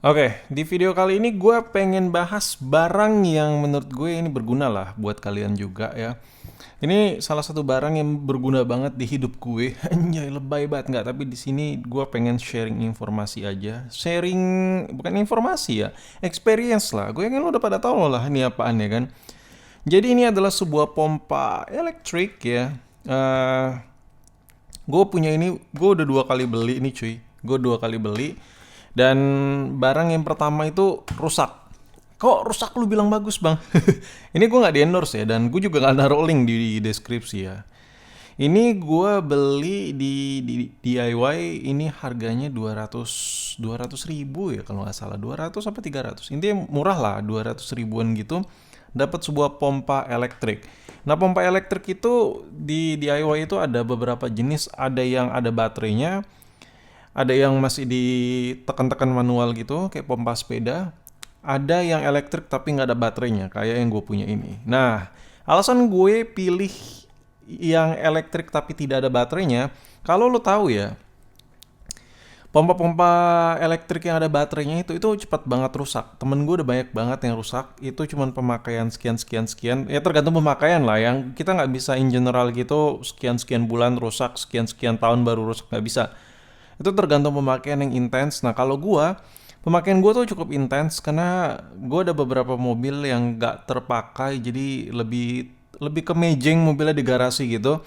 Oke, di video kali ini gue pengen bahas barang yang menurut gue ini berguna lah buat kalian juga ya. Ini salah satu barang yang berguna banget di hidup gue. Anjay, lebay banget nggak? Tapi di sini gue pengen sharing informasi aja. Sharing bukan informasi ya, experience lah. Gue yakin lo udah pada tahu lah ini apaan ya kan. Jadi ini adalah sebuah pompa elektrik ya. Eh, gue punya ini, gue udah 2 kali beli ini cuy. Gue 2 kali beli dan barang yang pertama itu rusak. Kok rusak lu bilang bagus bang? Ini gue nggak di endorse ya, dan gue juga nggak naruh link di deskripsi ya. Ini gue beli di DIY, ini harganya 200 ribu ya kalau nggak salah, 200 sampai 300. Intinya murah lah, 200 ribuan gitu. Dapat sebuah pompa elektrik. Nah, pompa elektrik itu di DIY itu ada beberapa jenis, ada yang ada baterainya, ada yang masih ditekan-tekan manual gitu, kayak pompa sepeda. Ada yang elektrik tapi nggak ada baterainya, kayak yang gue punya ini. Nah, alasan gue pilih yang elektrik tapi tidak ada baterainya, kalau lo tahu ya, pompa-pompa elektrik yang ada baterainya itu cepat banget rusak. Temen gue udah banyak banget yang rusak. Itu cuman pemakaian sekian sekian sekian. Ya tergantung pemakaian lah. Yang kita nggak bisa in general gitu sekian sekian bulan rusak, sekian sekian tahun baru rusak, nggak bisa. Itu tergantung pemakaian yang intens. Nah kalau gua, pemakaian gua tuh cukup intens karena gua ada beberapa mobil yang nggak terpakai, jadi lebih lebih ke mejeng mobilnya di garasi gitu.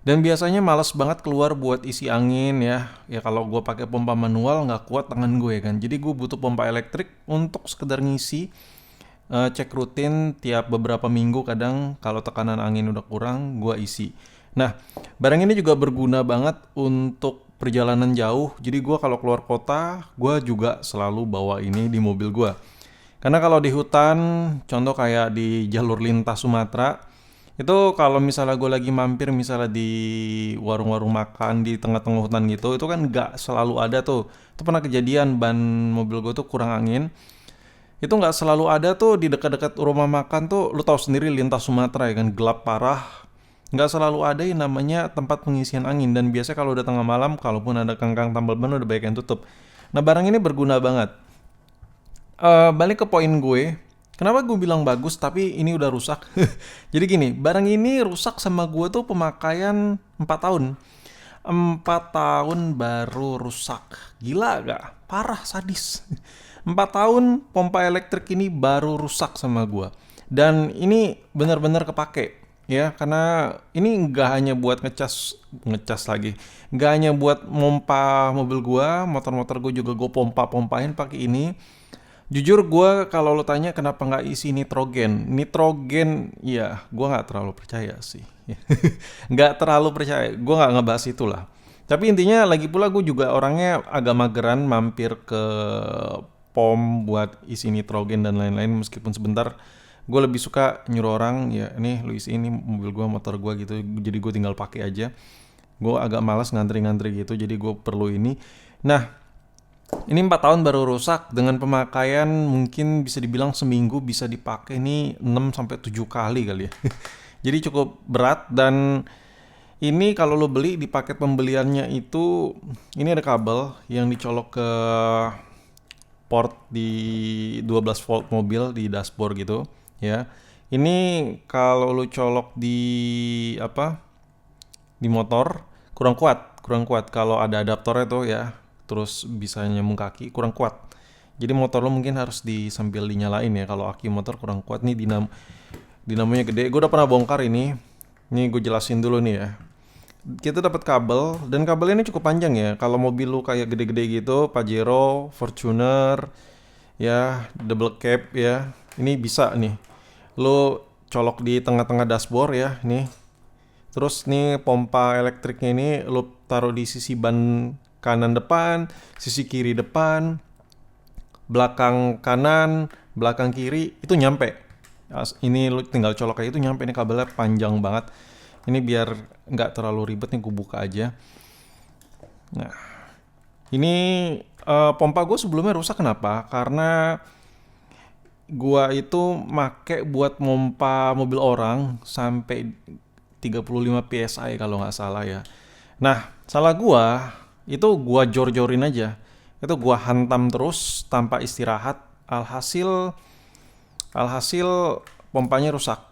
Dan biasanya malas banget keluar buat isi angin ya. Ya kalau gua pakai pompa manual nggak kuat tangan gue kan. Jadi gue butuh pompa elektrik untuk sekedar ngisi, cek rutin tiap beberapa minggu, kadang kalau tekanan angin udah kurang gua isi. Nah, barang ini juga berguna banget untuk perjalanan jauh. Jadi gua kalau keluar kota, gua juga selalu bawa ini di mobil gua. Karena kalau di hutan, contoh kayak di jalur lintas Sumatera, itu kalau misalnya gue lagi mampir misalnya di warung-warung makan di tengah-tengah hutan gitu, itu kan nggak selalu ada tuh. Itu pernah kejadian ban mobil gue tuh kurang angin, itu nggak selalu ada tuh di dekat-dekat rumah makan tuh. Lu tahu sendiri lintas Sumatera ya kan, gelap parah. Nggak selalu ada yang namanya tempat pengisian angin, dan biasanya kalau udah tengah malam, kalaupun ada kangkang tambal ban udah banyak yang tutup. Nah, barang ini berguna banget. Balik ke poin gue, kenapa gue bilang bagus tapi ini udah rusak? Jadi gini, barang ini rusak sama gue tuh pemakaian 4 tahun. 4 tahun baru rusak. Gila gak? Parah, sadis. 4 tahun pompa elektrik ini baru rusak sama gua. Dan ini benar-benar kepake ya, karena ini nggak hanya buat ngecas ngecas lagi, nggak hanya buat pompa mobil gua, motor-motor gua juga gua pompa-pompain pakai ini. Jujur gua kalau lo tanya kenapa nggak isi nitrogen, nitrogen ya gua nggak terlalu percaya sih. Nggak terlalu percaya, gue nggak ngebahas itulah. Tapi intinya lagi pula gue juga orangnya agak mageran mampir ke pom buat isi nitrogen dan lain-lain, meskipun sebentar. Gue lebih suka nyuruh orang, ya ini lu isi ini mobil gue, motor gue gitu, jadi gue tinggal pakai aja. Gue agak malas ngantri-ngantri gitu, jadi gue perlu ini. Nah, ini 4 tahun baru rusak dengan pemakaian mungkin bisa dibilang seminggu bisa dipakai nih 6 sampai 7 kali kali ya. Jadi cukup berat. Dan ini kalau lo beli di paket pembeliannya itu, ini ada kabel yang dicolok ke port di 12 volt mobil di dashboard gitu ya. Ini kalau lo colok di apa? Di motor kurang kuat kalau ada adaptornya tuh ya. Terus bisa nyambung kaki, kurang kuat. Jadi motor lo mungkin harus sambil dinyalain ya, kalau aki motor kurang kuat nih, dinamonya gede. Gue udah pernah bongkar ini. Ini gue jelasin dulu nih ya. Kita dapat kabel, dan kabel ini cukup panjang ya. Kalau mobil lu kayak gede-gede gitu, Pajero, Fortuner, ya double cab ya, ini bisa nih. Lu colok di tengah-tengah dashboard ya, nih. Terus nih pompa elektriknya ini lu taruh di sisi ban kanan depan, sisi kiri depan, belakang kanan, belakang kiri, itu nyampe. Ini lu tinggal colok kayak itu nyampe. Ini kabelnya panjang banget. Ini biar nggak terlalu ribet nih, gue buka aja. Nah, ini pompa gue sebelumnya rusak kenapa? Karena gua itu make buat mompa mobil orang sampai 35 psi kalau nggak salah ya. Nah, salah gua itu gua jor-jorin aja. Itu gua hantam terus tanpa istirahat. Alhasil alhasil pompanya rusak.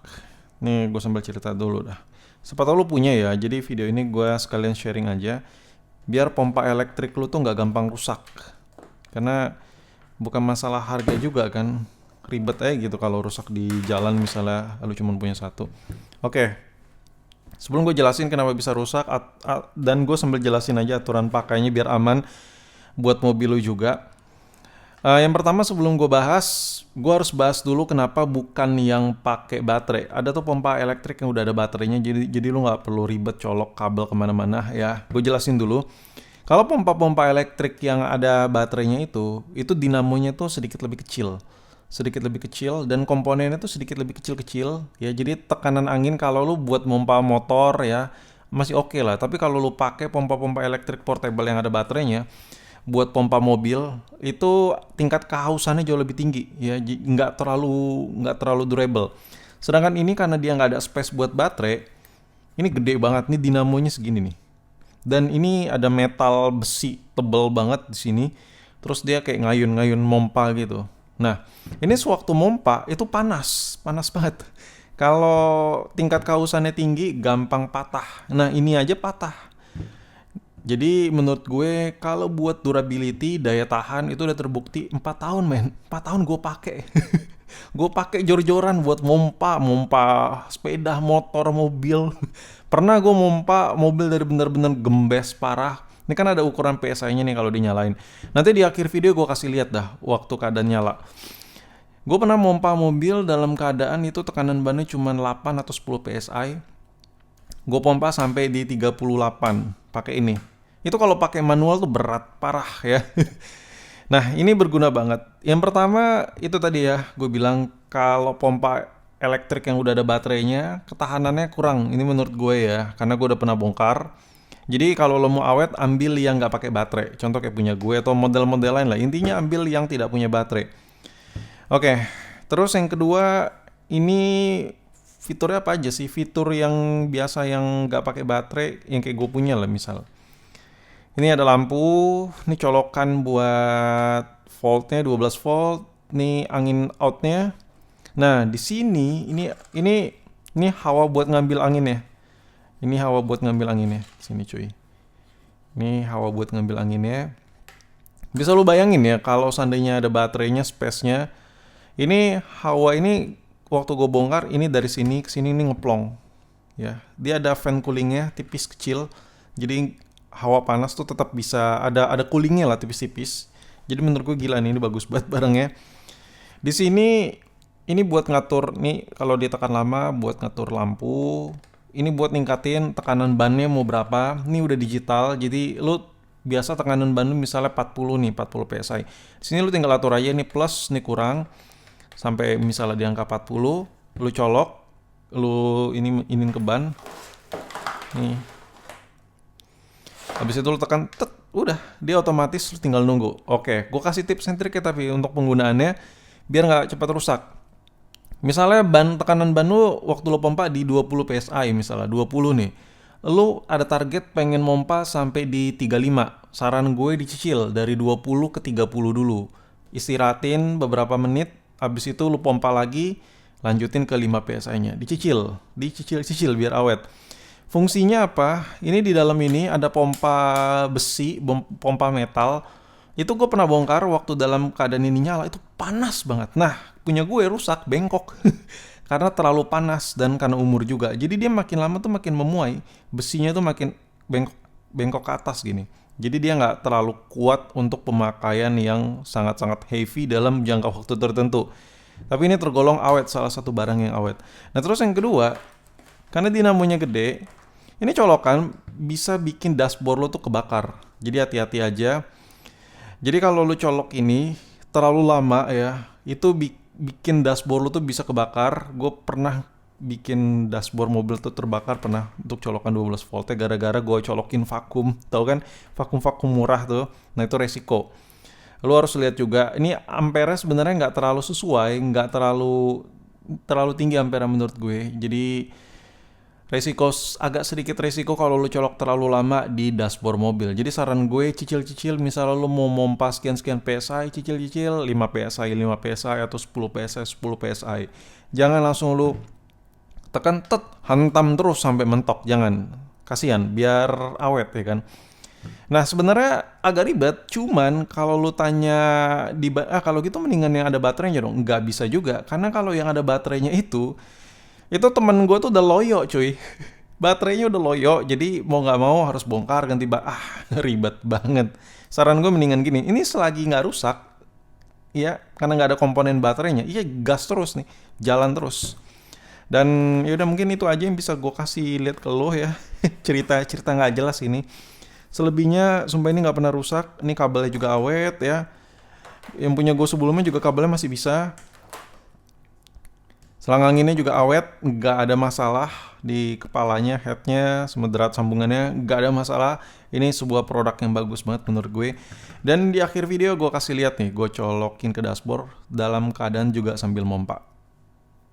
Nih gue sambil cerita dulu dah. Siapa tau lu punya ya. Jadi video ini gua sekalian sharing aja. Biar pompa elektrik lu tuh nggak gampang rusak. Karena bukan masalah harga juga kan. Ribet aja gitu kalau rusak di jalan misalnya lu cuma punya satu. Oke, sebelum gue jelasin kenapa bisa rusak dan gue sambil jelasin aja aturan pakainya biar aman buat mobil lu juga. Yang pertama sebelum gue harus bahas dulu kenapa bukan yang pakai baterai. Ada tuh pompa elektrik yang udah ada baterainya, jadi lu nggak perlu ribet colok kabel kemana-mana ya. Gue jelasin dulu. Kalau pompa-pompa elektrik yang ada baterainya itu dinamonya tuh sedikit lebih kecil dan komponennya tuh sedikit lebih kecil-kecil ya. Jadi tekanan angin kalau lu buat pompa motor ya masih oke lah. Tapi kalau lu pakai pompa-pompa elektrik portable yang ada baterainya buat pompa mobil itu tingkat kehausannya jauh lebih tinggi ya, nggak terlalu durable. Sedangkan ini karena dia nggak ada space buat baterai, ini gede banget nih, dinamonya segini nih. Dan ini ada metal besi tebal banget di sini. Terus dia kayak ngayun-ngayun mompa gitu. Nah, ini sewaktu mompa itu panas banget. Kalau tingkat kehausannya tinggi gampang patah. Nah, ini aja patah. Jadi menurut gue kalau buat durability, daya tahan itu udah terbukti 4 tahun men. 4 tahun gue pakai. Gue pakai jor-joran buat mompa sepeda, motor, mobil. Pernah gue mompa mobil dari bener-bener gembes parah. Ini kan ada ukuran PSI-nya nih kalau dinyalain. Nanti di akhir video gue kasih lihat dah waktu keadaan nyala. Gue pernah mompa mobil dalam keadaan itu tekanan bannya cuma 8 atau 10 PSI. Gue pompa sampai di 38 pakai ini. Itu kalau pakai manual tuh berat parah ya. Nah, ini berguna banget. Yang pertama itu tadi ya, gue bilang kalau pompa elektrik yang udah ada baterainya, ketahanannya kurang. Ini menurut gue ya, karena gue udah pernah bongkar. Jadi kalau lo mau awet, ambil yang nggak pakai baterai. Contoh kayak punya gue atau model-model lain lah. Intinya ambil yang tidak punya baterai. Oke, terus yang kedua, ini fiturnya apa aja sih? Fitur yang biasa yang nggak pakai baterai, yang kayak gue punya lah misal. Ini ada lampu, ini colokan buat voltnya 12 volt, ini angin outnya. Nah, di sini ini hawa buat ngambil angin ya. Ini hawa buat ngambil anginnya. Sini cuy. Ini hawa buat ngambil anginnya. Bisa lu bayangin ya kalau seandainya ada baterainya, space-nya. Ini hawa ini waktu gue bongkar ini dari sini ke sini ini ngeplong. Ya, dia ada fan coolingnya tipis kecil. Jadi hawa panas tuh tetap bisa ada coolingnya lah tipis-tipis. Jadi menurut gue gila nih, ini bagus banget barangnya. Di sini ini buat ngatur nih kalau ditekan lama buat ngatur lampu. Ini buat ningkatin tekanan bannya mau berapa. Ini udah digital. Jadi lu biasa tekanan ban lu misalnya 40 nih, 40 PSI. Di sini lu tinggal atur aja nih plus, nih kurang. Sampai misalnya di angka 40, lu colok, lu inin ke ban. Nih. Habis itu lu tekan, udah, dia otomatis lu tinggal nunggu. Oke, gue kasih tips and trick ya tapi untuk penggunaannya biar nggak cepat rusak. Misalnya tekanan ban lu waktu lu pompa di 20 PSI misalnya, 20 nih. Lu ada target pengen pompa sampai di 35. Saran gue dicicil dari 20 ke 30 dulu. Istirahatin beberapa menit, habis itu lu pompa lagi, lanjutin ke 5 PSI-nya. Dicicil biar awet. Fungsinya apa? Ini di dalam ini ada pompa besi, pompa metal. Itu gue pernah bongkar waktu dalam keadaan ini nyala, itu panas banget. Nah, punya gue rusak, bengkok. Karena terlalu panas dan karena umur juga. Jadi dia makin lama tuh makin memuai. Besinya tuh makin bengkok ke atas gini. Jadi dia nggak terlalu kuat untuk pemakaian yang sangat-sangat heavy dalam jangka waktu tertentu. Tapi ini tergolong awet, salah satu barang yang awet. Nah terus yang kedua, karena dinamonya gede, ini colokan bisa bikin dashboard lo tuh kebakar. Jadi hati-hati aja. Jadi kalau lo colok ini terlalu lama ya, itu bikin dashboard lo tuh bisa kebakar. Gue pernah bikin dashboard mobil tuh terbakar pernah untuk colokan 12 voltnya gara-gara gue colokin vakum. Tahu kan vakum murah tuh. Nah itu resiko. Lo harus lihat juga ini ampere sebenarnya nggak terlalu sesuai, nggak terlalu tinggi ampere menurut gue. Jadi Agak sedikit resiko kalau lu colok terlalu lama di dashboard mobil. Jadi saran gue cicil-cicil, misalnya lu mau mompa sekian-sekian PSI, cicil-cicil 5 PSI, 5 PSI atau 10 PSI, 10 PSI. Jangan langsung lu tekan hantam terus sampai mentok, jangan. Kasihan, biar awet ya kan. Nah sebenarnya agak ribet, cuman kalau lu tanya kalau gitu mendingan yang ada baterainya dong. Nggak bisa juga, karena kalau yang ada baterainya itu temen gue tuh udah loyo cuy. Baterainya udah loyo, jadi mau nggak mau harus bongkar ganti ribet banget. Saran gue mendingan gini, ini selagi nggak rusak, ya karena nggak ada komponen baterainya, iya gas terus nih, jalan terus. Dan ya udah mungkin itu aja yang bisa gue kasih lihat ke lo ya. Cerita nggak jelas ini. Selebihnya sumpah ini nggak pernah rusak. Ini kabelnya juga awet ya. Yang punya gue sebelumnya juga kabelnya masih bisa. Selang anginnya juga awet, nggak ada masalah di kepalanya, headnya, semedrat sambungannya, nggak ada masalah. Ini sebuah produk yang bagus banget menurut gue. Dan di akhir video gue kasih lihat nih, gue colokin ke dashboard dalam keadaan juga sambil mompa.